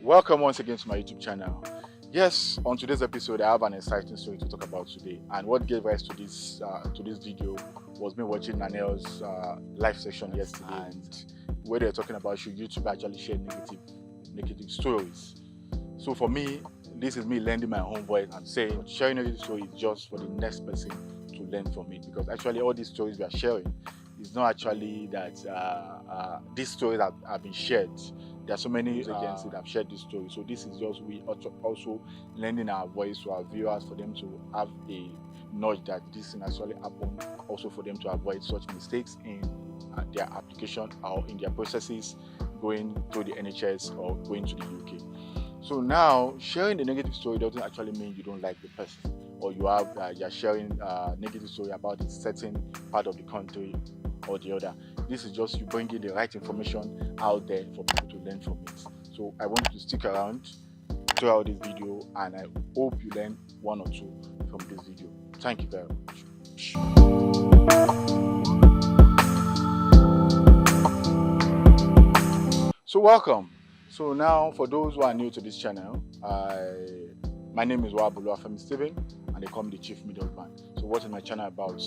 Welcome once again to my YouTube channel. Yes, on today's episode, I have an exciting story to talk about today. And what gave rise to this video was me watching Nanel's live session yesterday, and where they're talking about should YouTube actually share negative stories. So for me, this is me lending my own voice and saying sharing negative stories is just for the next person to learn from it, because actually all these stories we are sharing is not actually that these stories have been shared. There are so many agencies that have shared this story, so this is just we also lending our voice to our viewers for them to have a nudge that this thing actually happened, also for them to avoid such mistakes in their application or in their processes going to the NHS or going to the UK. So now, sharing the negative story doesn't actually mean you don't like the person, or you're sharing a negative story about a certain part of the country or the other. This is just you bringing the right information out there for people to learn from it. So I want you to stick around throughout this video, and I hope you learn one or two from this video. Thank you very much. So welcome. So now, for those who are new to this channel, my name is Iyaniwura Steven, and they call me the Chief Middleman. So what is my channel about?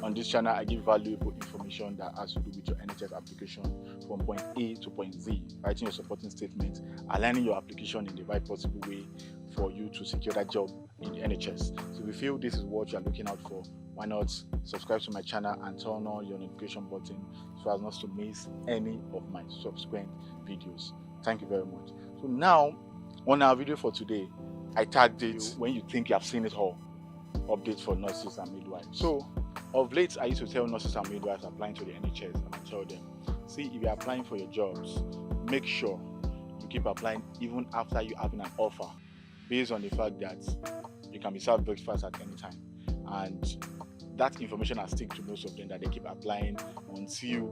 On this channel, I give valuable information that has to do with your NHS application from point A to point Z, writing your supporting statement, aligning your application in the right possible way for you to secure that job in the NHS. So if you feel this is what you are looking out for, why not subscribe to my channel and turn on your notification button so as not to miss any of my subsequent videos. Thank you very much. So now, on our video for today, I tagged it when you think you have seen it all. Update for nurses and midwives. So of late, I used to tell nurses and midwives applying to the NHS, and I tell them, see, if you're applying for your jobs, make sure you keep applying even after you having an offer, based on the fact that you can be served breakfast at any time. And that information has stick to most of them, that they keep applying until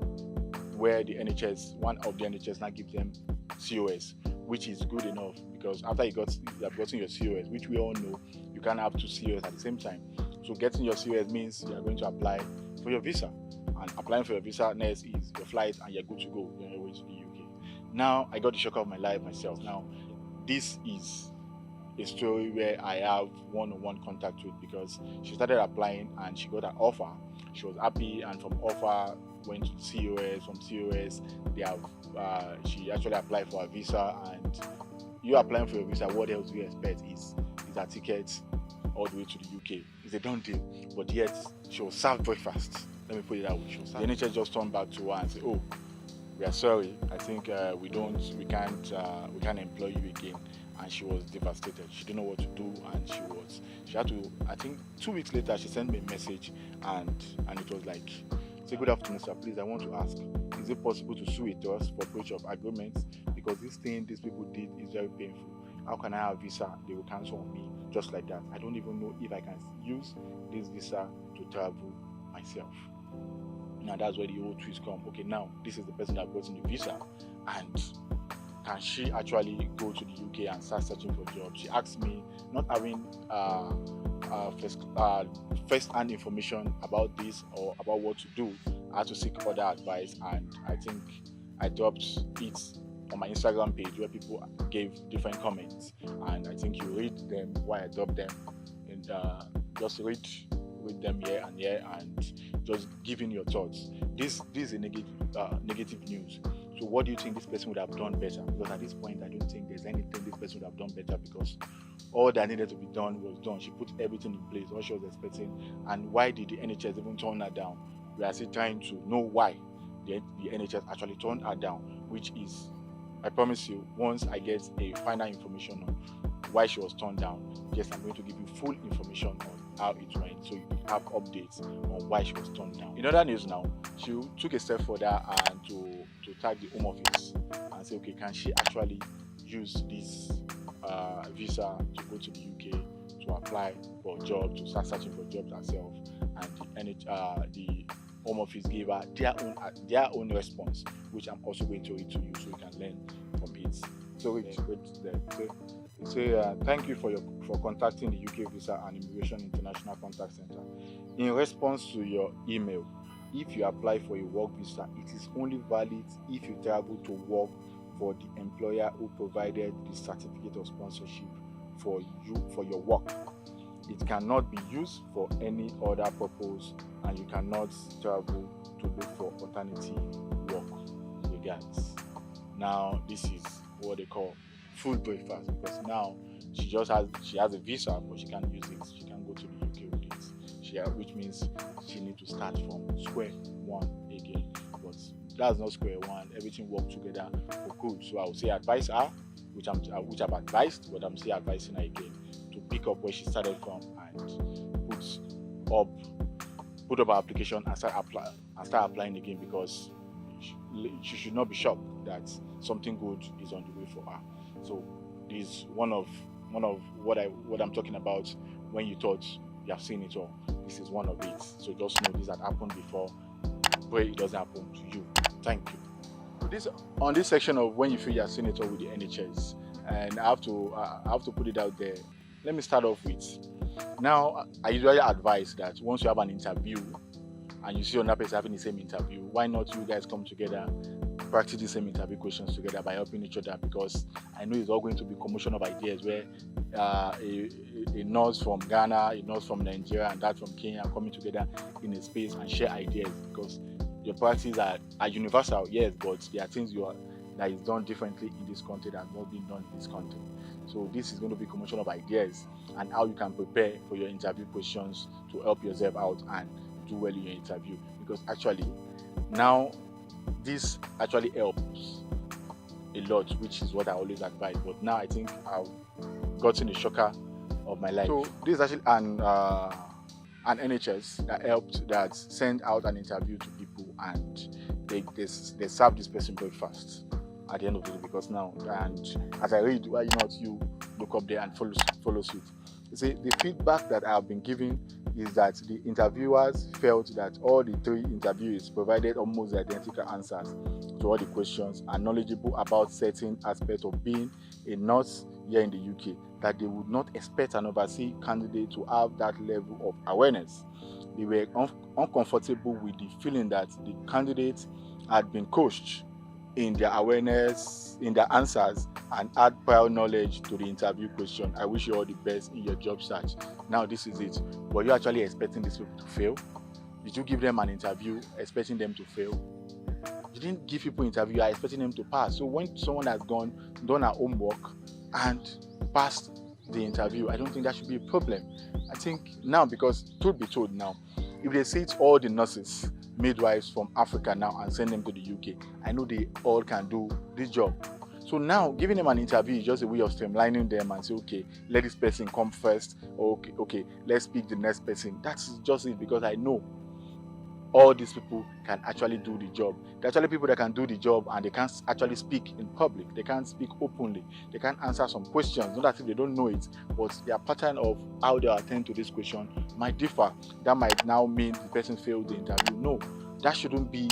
where the NHS, one of the NHS now gives them COS, which is good enough, because after you have gotten your COS, which we all know, you can't have two COS at the same time. So getting your COS means you are going to apply for your visa, and applying for your visa next is your flight, and you're good to go. You're on your way to the UK. Now I got the shock of my life myself. Now this is a story where I have one-on-one contact with, because she started applying and she got an offer. She was happy, and from offer went to COS. From COS, she actually applied for a visa. And you applying for your visa, what else do you expect? Is a ticket all the way to the UK. It's a done deal. But yet she was served breakfast. Let me put it that way. The NHS just turned back to her and said, "Oh, we are sorry. I think we can't employ you again." And she was devastated. She didn't know what to do, and she had to. I think 2 weeks later, she sent me a message, and it was like, "Say good afternoon, sir. Please, I want to ask, is it possible to sue with us for breach of agreements? Because this thing these people did is very painful. How can I have visa? They will cancel on me just like that. I don't even know if I can use this visa to travel myself." Now that's where the whole twist come. Okay, now this is the person that got in the visa, and can she actually go to the UK and start searching for jobs? She asked me, not having first-hand information about this or about what to do. I had to seek other advice, and I think I dropped it on my Instagram page where people gave different comments, and I think you read them while I drop them, and just read them here and here, and just giving your thoughts. This is a negative news. So what do you think this person would have done better? Because at this point, I don't think there's anything this person would have done better, because all that needed to be done was done. She put everything in place, what she was expecting. And why did the NHS even turn her down? We are still trying to know why the NHS actually turned her down, which is, I promise you, once I get a final information on why she was turned down, yes, I'm going to give you full information on how it went, so you have updates on why she was turned down. In other news now, she took a step further and to tag the Home Office and say, okay, can she actually use this visa to go to the UK to apply for jobs, to start searching for jobs herself? And the Home Office gave her their own response, which I'm also going to read to you so you can learn from it. So thank you for contacting the UK Visa and Immigration International Contact Center. In response to your email, if you apply for a work visa, it is only valid if you travel to work for the employer who provided the certificate of sponsorship for you for your work. It cannot be used for any other purpose, and you cannot travel to look for alternative work. Regards. Now this is what they call full breakfast, because now she has a visa, but she can't use it. She can't go to the UK with it. Which means she need to start from square one again. But that's not square one. Everything work together for good. So I would say advise her, which I've advised, but I'm still advising her again to pick up where she started from and put up her application and start applying again, because she should not be shocked that something good is on the way for her. So this is one of what I'm talking about. When you thought you have seen it all, this is one of it. So just know this had happened before. Pray it doesn't happen to you. Thank you. On this section of when you feel you have seen it all with the NHS, and I have to put it out there. Let me start off with, now I usually advise that once you have an interview and you see another person having the same interview, why not you guys come together, practice the same interview questions together by helping each other, because I know it's all going to be commotion of ideas where a nurse from Ghana, a nurse from Nigeria, and that from Kenya coming together in a space and share ideas, because your practices are universal, yes, but there are things that is done differently in this country that has not been done in this country. So this is going to be commotion of ideas and how you can prepare for your interview questions to help yourself out and do well in your interview, because actually now this actually helps a lot, which is what I always advise. But now I think I've gotten a shocker of my life. So this is actually an NHS that sent out an interview to people, and they serve this person breakfast at the end of the day, because now, and as I read, why not you look up there and follow suit. You see, the feedback that I have been giving is that the interviewers felt that all the three interviewees provided almost identical answers to all the questions, and knowledgeable about certain aspects of being a nurse here in the UK, that they would not expect an overseas candidate to have that level of awareness. They were uncomfortable with the feeling that the candidates had been coached in their awareness, in their answers, and add prior knowledge to the interview question. I wish you all the best in your job search. Now this is it. Were you actually expecting these people to fail? Did you give them an interview expecting them to fail? You didn't give people interview, you are expecting them to pass. So when someone has done her homework and passed the interview, I don't think that should be a problem. I think now, because truth be told now, if they sit all the nurses, midwives from Africa now and send them to the UK, I know they all can do this job. So now giving them an interview is just a way of streamlining them and say, okay, let this person come first, or okay, let's pick the next person. That's just it, because I know all these people can actually do the job. There are actually people that can do the job and they can't actually speak in public. They can't speak openly. They can't answer some questions. Not that if they don't know it, but their pattern of how they attend to this question might differ. That might now mean the person failed the interview. No, that shouldn't be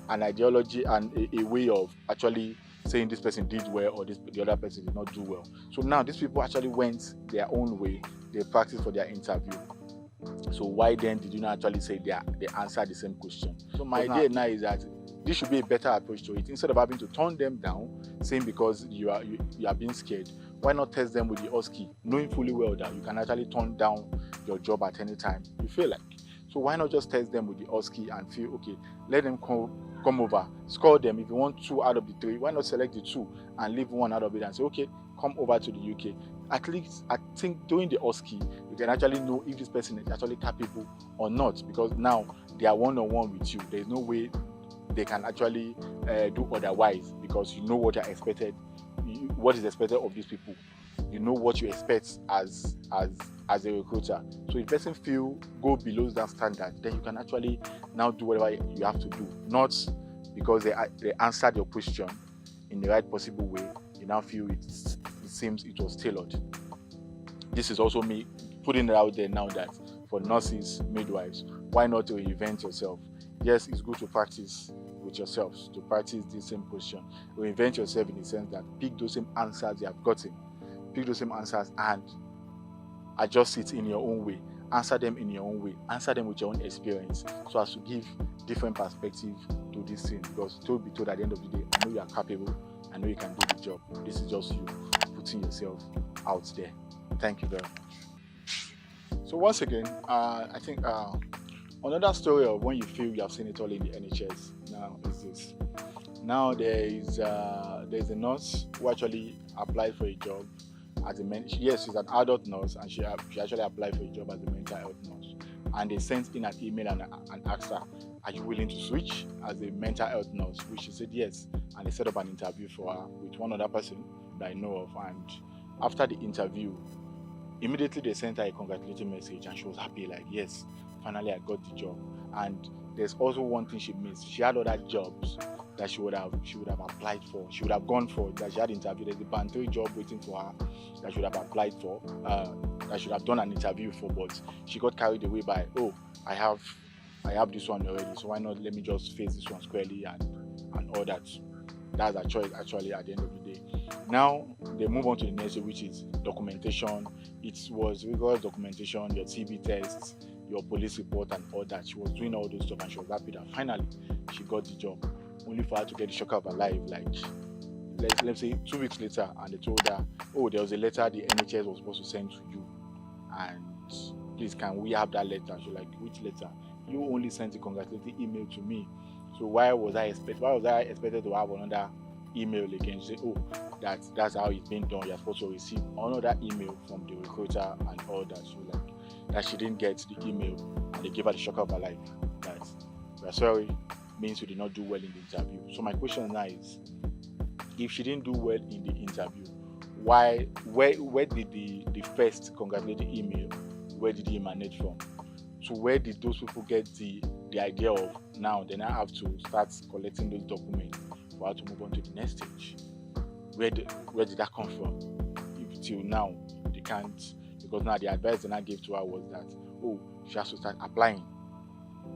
an ideology and a way of actually saying this person did well or the other person did not do well. So now these people actually went their own way. They practiced for their interview. So why then did you not actually say they answered the same question? So my idea now is that this should be a better approach to it. Instead of having to turn them down, saying because you are being scared, why not test them with the OSCE, knowing fully well that you can actually turn down your job at any time you feel like. So why not just test them with the OSCE and feel, okay, let them come over, score them. If you want 2 out of the 3, why not select the 2 and leave 1 out of it and say, okay, come over to the UK. At least I think doing the OSCE, you can actually know if this person is actually capable or not, because now they are one-on-one with you. There is no way they can actually do otherwise, because you know what is expected of these people. You know what you expect as a recruiter. So if the person go below that standard, then you can actually now do whatever you have to do. Not because they answered your question in the right possible way, you now feel it seems it was tailored. This is also me putting it out there now that for nurses, midwives, why not to reinvent yourself? Yes, it's good to practice with yourselves, to practice the same question. Reinvent yourself in the sense that pick those same answers you have gotten. Pick those same answers and adjust it in your own way. Answer them in your own way. Answer them with your own experience, so as to give different perspective to this thing. Because truth be told, at the end of the day, I know you are capable. I know you can do the job. This is just you putting yourself out there. Thank you very much. So once again, I think another story of when you feel you have seen it all in the NHS now is this. Now there's a nurse who actually applied for a job as a yes, she's an adult nurse, and she actually applied for a job as a mental health nurse. And they sent in an email and asked her, "Are you willing to switch as a mental health nurse?" Which she said yes. And they set up an interview for her with one other person that I know of. And after the interview, immediately they sent her a congratulatory message, and she was happy, like, yes, finally I got the job. And there's also one thing she missed. She had other jobs that she would have applied for. She would have gone for, that she had interviewed. There's a band 3 job waiting for her that she would have applied for, that she would have done an interview for, but she got carried away by, oh, I have this one already, so why not let me just face this one squarely and all that. That's her choice actually at the end of the day. Now they move on to the next, which is documentation. It was rigorous documentation, your TB tests, your police report and all that. She was doing all those stuff, and she was happy that finally she got the job, only for her to get the shock of her life, like let's say 2 weeks later, and they told her, oh, there was a letter the NHS was supposed to send to you, and please, can we have that letter? She's like, which letter? You only sent a congratulatory email to me, so why was I expected to have another email again? She said, oh, that's how it's been done. You're supposed to receive another email from the recruiter and all that. She was like, that she didn't get the email, and they gave her the shock of her life, that we're sorry, means you did not do well in the interview. So my question now is, if she didn't do well in the interview, where did the first congratulatory email, where did it emanate from? So where did those people get the idea of, now they now have to start collecting those documents for her to move on to the next stage? Where did that come from? If till now they can't, because now the advice they now gave to her was that, oh, she has to start applying.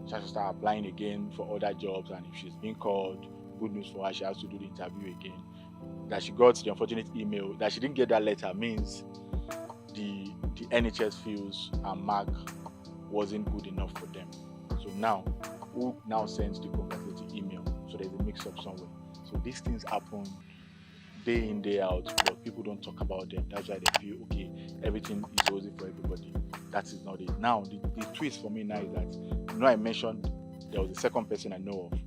She has to start applying again for other jobs, and if she's being called, good news for her, she has to do the interview again. That she got the unfortunate email, that she didn't get that letter, means the NHS feels her mark wasn't good enough for them. So now, who now sends the congratulatory email? So there's a mix-up somewhere. So these things happen day in, day out, but people don't talk about them. That's why they feel, okay, everything is rosy for everybody. That is not it. Now, the twist for me now is that, I mentioned there was a second person I know of.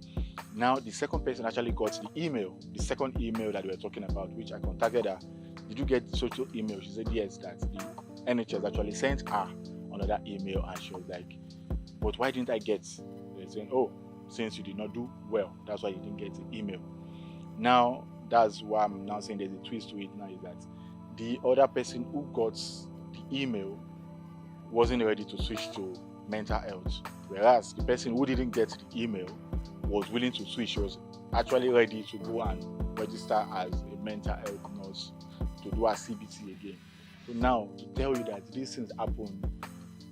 Now, the second person actually got the email, the second email that we were talking about, which I contacted her. Did you get the social email? She said yes, that the NHS actually sent her another email, and she was like, but why didn't I get? They're saying, oh, since you did not do well, that's why you didn't get the email. Now, that's why I'm now saying there's a twist to it now, is that the other person who got the email wasn't ready to switch to mental health, whereas the person who didn't get the email was willing to switch. She was actually ready to go and register as a mental health nurse to do a CBT again. So now, to tell you that these things happen,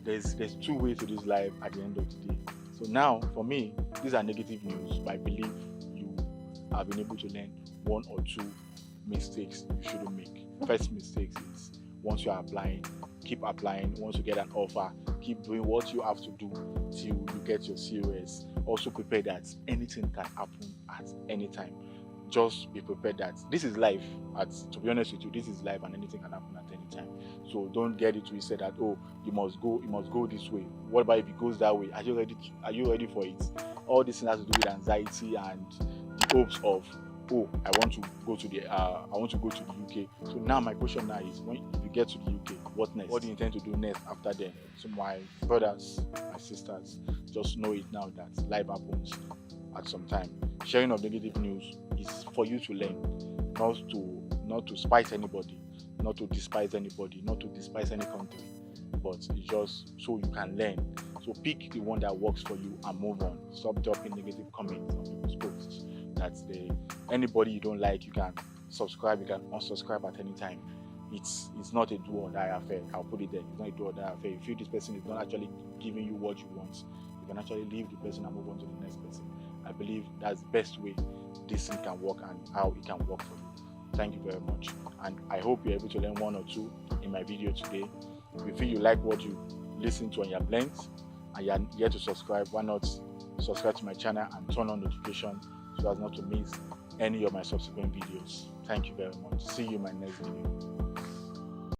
there's 2 ways to this life at the end of the day. So now, for me, these are negative news, but I believe you have been able to learn 1 or 2 mistakes you shouldn't make. First mistake is, once you are applying, keep applying. Once you get an offer, keep doing what you have to do till you get your COS. Also prepare that anything can happen at any time. Just be prepared that this is life. To be honest with you, this is life, and anything can happen at any time. So don't get it twisted that, oh, you must go this way. What about if it goes that way? Are you ready for it? All this has to do with anxiety and the hopes of, oh, I want to go to the UK. So now my question now is, when you get to the UK, what next? What do you intend to do next after then? So my brothers, my sisters, just know it now that life happens at some time. Sharing of negative news is for you to learn, not to spite anybody, not to despise anybody, not to despise any country, but it's just so you can learn. So pick the one that works for you and move on. Stop dropping negative comments on people's posts. Anybody you don't like, you can subscribe, you can unsubscribe at any time. It's not a do or die affair. I'll put it there. It's not a do or die affair. If you feel this person is not actually giving you what you want, you can actually leave the person and move on to the next person. I believe that's the best way this thing can work and how it can work for you. Thank you very much, and I hope you're able to learn 1 or 2 in my video today. If you feel you like what you listen to on your blends and you're yet to subscribe, why not subscribe to my channel and turn on notifications so as not to miss any of my subsequent videos. Thank you very much. See you in my next video.